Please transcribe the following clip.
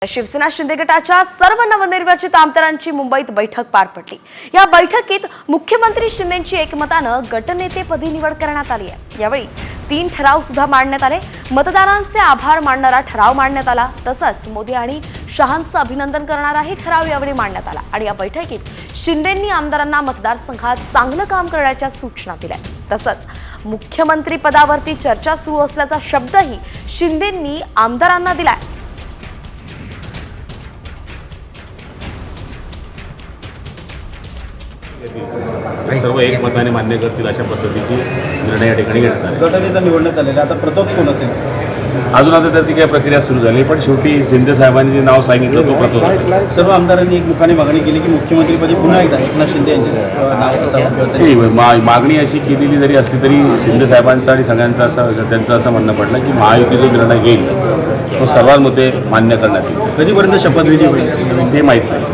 शिवसेना शिंदे गटाच्या सर्व नवनिर्वाचित आमदारांची मुंबईत बैठक पार पडली। या बैठकीत मुख्यमंत्री शिंदेंची एकमतानं गटनेतेपदी निवड करण्यात आली आहे। यावेळी 3 ठराव सुद्धा मांडण्यात आले। मतदारांचे आभार मानणारा ठराव मांडण्यात आला, तसंच मोदी आणि शहांचं अभिनंदन करणाराही ठराव यावेळी मांडण्यात आला। आणि या बैठकीत शिंदेंनी आमदारांना मतदारसंघात चांगलं काम करण्याच्या सूचना दिल्या। तसंच मुख्यमंत्री पदावरती चर्चा सुरू असल्याचा शब्दही शिंदेंनी आमदारांना दिलाय। सर्व एकमताने मान्य करतील अशा पद्धतीची निर्णय या ठिकाणी घेण्यात आले। गटनेता निवडण्यात आलेला आता प्रताप कोण असेल? अजून आता त्याची काही प्रक्रिया सुरू झाली, पण शेवटी शिंदे साहेबांनी जे नाव सांगितलं तो प्रताप असेल। सर्व आमदारांनी एकमुखाने मागणी केली की मुख्यमंत्रीपदी पुन्हा एकदा एकनाथ शिंदे यांचे नाव असावं। नाही, मागणी अशी केलेली जरी असली तरी शिंदे साहेबांचं आणि सगळ्यांचं असं त्यांचं असं म्हणणं पडलं की महायुती जो निर्णय घेईल तो सर्वांमध्ये मान्य करण्यात येईल। कधीपर्यंत शपथविधी होईल ते माहीत नाही।